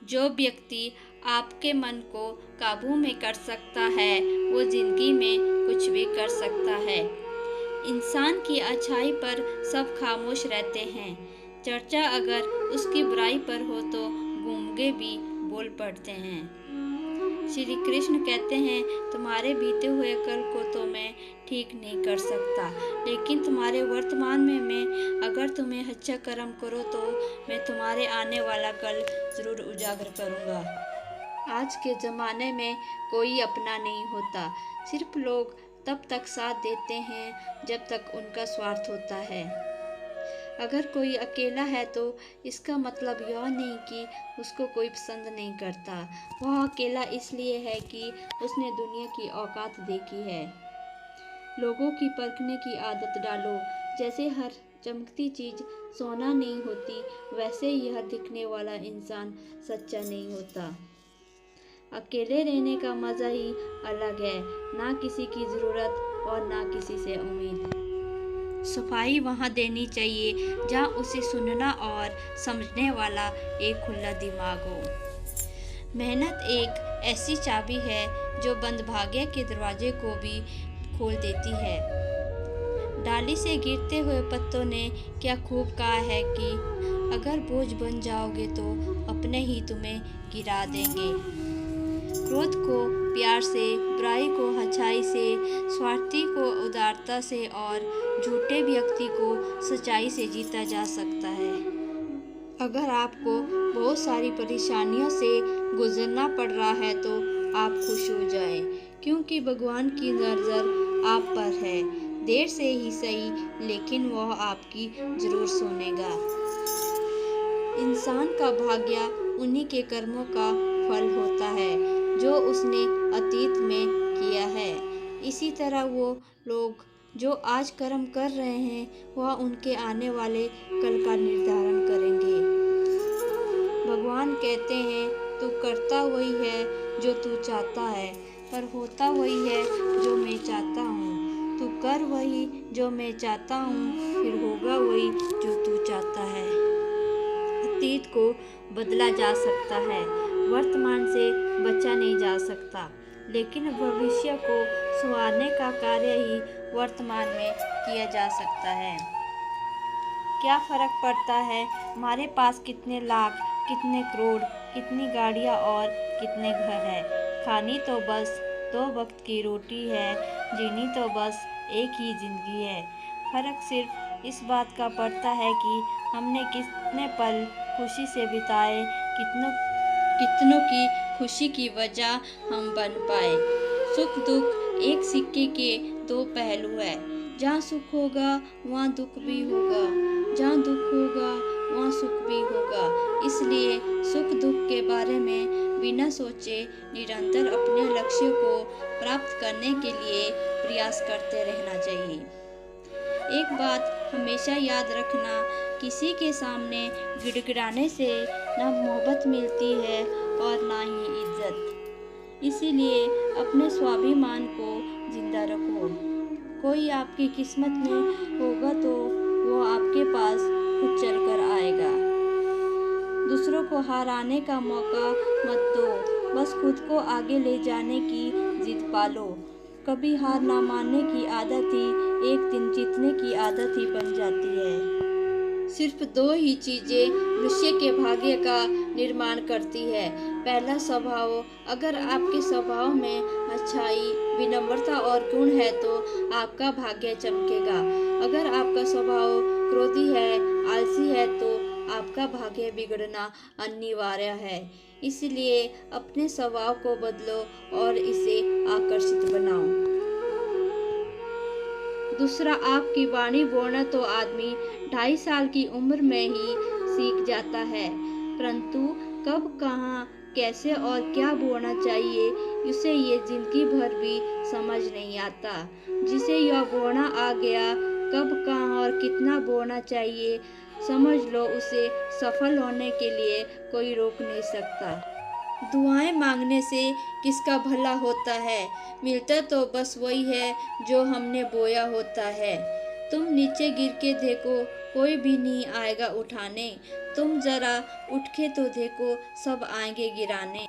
जो व्यक्ति आपके मन को काबू में कर सकता है वो जिंदगी में कुछ भी कर सकता है। इंसान की अच्छाई पर सब खामोश रहते हैं, चर्चा अगर उसकी बुराई पर हो तो गूंगे भी बोल पड़ते हैं। श्री कृष्ण कहते हैं, तुम्हारे बीते हुए कल को तो मैं ठीक नहीं कर सकता, लेकिन तुम्हारे वर्तमान में मैं अगर तुम्हें अच्छा कर्म करो तो मैं तुम्हारे आने वाला कल जरूर उजागर करूँगा। आज के ज़माने में कोई अपना नहीं होता, सिर्फ लोग तब तक साथ देते हैं जब तक उनका स्वार्थ होता है। अगर कोई अकेला है तो इसका मतलब यह नहीं कि उसको कोई पसंद नहीं करता। वह अकेला इसलिए है कि उसने दुनिया की औकात देखी है। लोगों की परखने की आदत डालो। जैसे हर चमकती चीज़ सोना नहीं होती, वैसे यह दिखने वाला इंसान सच्चा नहीं होता। अकेले रहने का मज़ा ही अलग है, ना किसी की ज़रूरत और ना किसी से उम्मीद। सफाई वहाँ देनी चाहिए जहाँ उसे सुनना और समझने वाला एक खुला दिमाग हो। मेहनत एक ऐसी चाबी है जो बंद भाग्य के दरवाजे को भी खोल देती है। डाली से गिरते हुए पत्तों ने क्या खूब कहा है कि अगर बोझ बन जाओगे तो अपने ही तुम्हें गिरा देंगे। क्रोध को प्यार से, बुराई को अच्छाई से, स्वार्थी को उदारता से और झूठे व्यक्ति को सच्चाई से जीता जा सकता है। अगर आपको बहुत सारी परेशानियों से गुजरना पड़ रहा है तो आप खुश हो जाएं, क्योंकि भगवान की नज़र आप पर है। देर से ही सही, लेकिन वह आपकी जरूर सुनेगा। इंसान का भाग्य उन्हीं के कर्मों का फल होता है जो उसने अतीत में किया है। इसी तरह वो लोग जो आज कर्म कर रहे हैं वह उनके आने वाले कल का निर्धारण करेंगे। भगवान कहते हैं, तू करता वही है जो तू चाहता है, पर होता वही है जो मैं चाहता हूँ। तू कर वही जो मैं चाहता हूँ, फिर होगा वही जो तू चाहता है। अतीत को बदला जा सकता है, वर्तमान से बचा नहीं जा सकता, लेकिन भविष्य को संवारने का कार्य ही वर्तमान में किया जा सकता है। क्या फर्क पड़ता है हमारे पास कितने लाख, कितने करोड़, कितनी गाड़ियाँ और कितने घर हैं? खानी तो बस 2 वक्त की रोटी है, जीनी तो बस एक ही जिंदगी है। फर्क सिर्फ इस बात का पड़ता है कि हमने कितने पल खुशी से बिताए, कितनों की खुशी की वजह हम बन पाए। सुख दुख एक सिक्के के 2 पहलू है। जहाँ सुख होगा वहाँ दुख भी होगा, जहाँ दुख होगा वहाँ सुख भी होगा। इसलिए सुख दुख के बारे में बिना सोचे निरंतर अपने लक्ष्य को प्राप्त करने के लिए प्रयास करते रहना चाहिए। एक बात हमेशा याद रखना, किसी के सामने गिड़गिड़ाने से ना मोहब्बत मिलती है और ना ही इज्जत। इसीलिए अपने स्वाभिमान को जिंदा रखो। कोई आपकी किस्मत में होगा तो वो आपके पास खुद चल कर आएगा। दूसरों को हराने का मौका मत दो, बस खुद को आगे ले जाने की जिद पालो। कभी हार ना मानने की आदत ही एक दिन जीतने की आदत ही बन जाती है। सिर्फ 2 ही चीज़ें मनुष्य के भाग्य का निर्माण करती है। पहला स्वभाव, अगर आपके स्वभाव में अच्छाई, विनम्रता और गुण है तो आपका भाग्य चमकेगा। अगर आपका स्वभाव क्रोधी है, आलसी है तो आपका भाग्य बिगड़ना अनिवार्य है। इसलिए अपने स्वभाव को बदलो और इसे आकर्षित बनाओ। दूसरा, आपकी वाणी बोलना तो आदमी 2.5 साल की उम्र में ही सीख जाता है, परंतु कब, कहाँ, कैसे और क्या बोलना चाहिए उसे ये जिंदगी भर भी समझ नहीं आता। जिसे यह बोलना आ गया, कब, कहाँ और कितना बोलना चाहिए समझ लो, उसे सफल होने के लिए कोई रोक नहीं सकता। दुआएं मांगने से किसका भला होता है? मिलता तो बस वही है जो हमने बोया होता है। तुम नीचे गिर के देखो, कोई भी नहीं आएगा उठाने। तुम जरा उठ के तो देखो, सब आएंगे गिराने।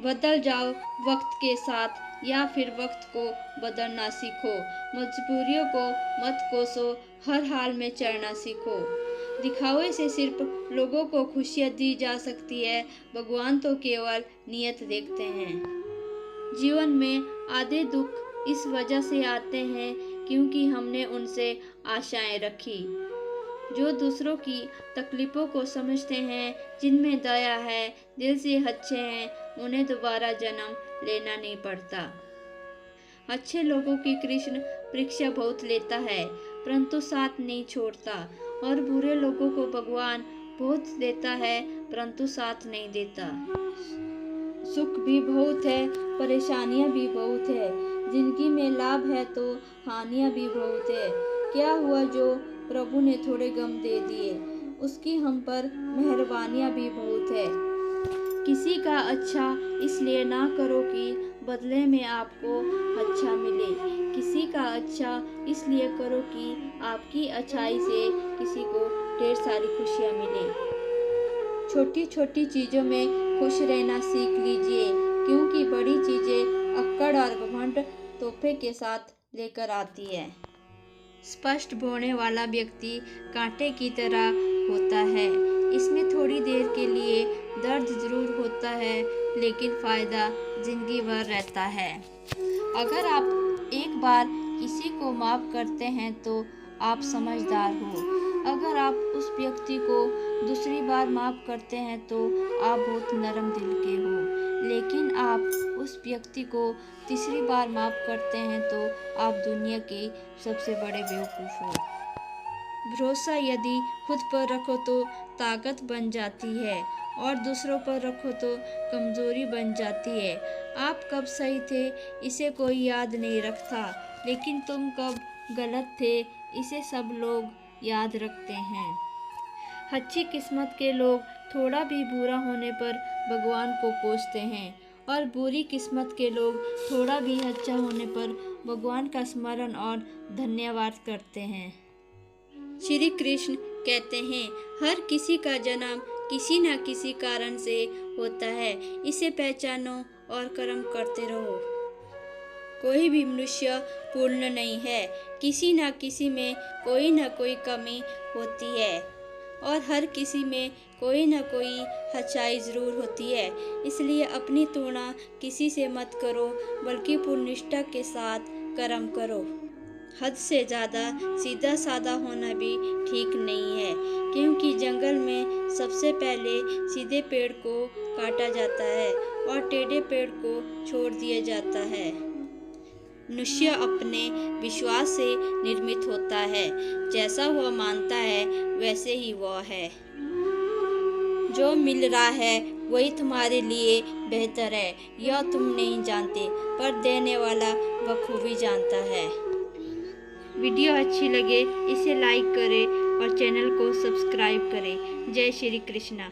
बदल जाओ वक्त के साथ या फिर वक्त को बदलना सीखो। मजबूरियों को मत कोसो, हर हाल में चलना सीखो। दिखावे से सिर्फ लोगों को खुशियाँ दी जा सकती है, भगवान तो केवल नियत देखते हैं। जीवन में आधे दुख इस वजह से आते हैं क्योंकि हमने उनसे आशाएं रखी। जो दूसरों की तकलीफ़ों को समझते हैं, जिनमें दया है, दिल से अच्छे हैं, उन्हें दोबारा जन्म लेना नहीं पड़ता। अच्छे लोगों की कृष्ण परीक्षा बहुत लेता है, परंतु साथ नहीं छोड़ता। और बुरे लोगों को भगवान बहुत देता है, परंतु साथ नहीं देता। सुख भी बहुत है, परेशानियां भी बहुत है। जिंदगी में लाभ है तो हानियां भी बहुत है। क्या हुआ जो प्रभु ने थोड़े गम दे दिए, उसकी हम पर मेहरबानियां भी बहुत है। किसी का अच्छा इसलिए ना करो कि बदले में आपको अच्छा मिले। किसी का अच्छा इसलिए करो कि आपकी अच्छाई से किसी को ढेर सारी खुशियां मिले। छोटी छोटी चीज़ों में खुश रहना सीख लीजिए, क्योंकि बड़ी चीज़ें अक्कड़ और घमंड तोहफे के साथ लेकर आती है। स्पष्ट बोलने वाला व्यक्ति कांटे की तरह होता है। इसमें थोड़ी देर के लिए दर्द जरूर होता है, लेकिन फ़ायदा जिंदगी भर रहता है। अगर आप एक बार किसी को माफ़ करते हैं तो आप समझदार हो। अगर आप उस व्यक्ति को दूसरी बार माफ़ करते हैं तो आप बहुत नरम दिल के हो। लेकिन आप उस व्यक्ति को तीसरी बार माफ़ करते हैं तो आप दुनिया के सबसे बड़े बेवकूफ़ हो। भरोसा यदि खुद पर रखो तो ताकत बन जाती है, और दूसरों पर रखो तो कमज़ोरी बन जाती है। आप कब सही थे इसे कोई याद नहीं रखता, लेकिन तुम कब गलत थे इसे सब लोग याद रखते हैं। अच्छी किस्मत के लोग थोड़ा भी बुरा होने पर भगवान को कोसते हैं, और बुरी किस्मत के लोग थोड़ा भी अच्छा होने पर भगवान का स्मरण और धन्यवाद करते हैं। श्री कृष्ण कहते हैं, हर किसी का जन्म किसी न किसी कारण से होता है। इसे पहचानो और कर्म करते रहो। कोई भी मनुष्य पूर्ण नहीं है, किसी न किसी में कोई न कोई कमी होती है, और हर किसी में कोई न कोई अच्छाई ज़रूर होती है। इसलिए अपनी तुलना किसी से मत करो, बल्कि पूर्ण निष्ठा के साथ कर्म करो। हद से ज़्यादा सीधा साधा होना भी ठीक नहीं है, क्योंकि जंगल में सबसे पहले सीधे पेड़ को काटा जाता है और टेढ़े पेड़ को छोड़ दिया जाता है। मनुष्य अपने विश्वास से निर्मित होता है। जैसा वह मानता है वैसे ही वह है। जो मिल रहा है वही तुम्हारे लिए बेहतर है, यह तुम नहीं जानते, पर देने वाला बखूबी जानता है। वीडियो अच्छी लगे इसे लाइक करें और चैनल को सब्सक्राइब करें। जय श्री कृष्णा।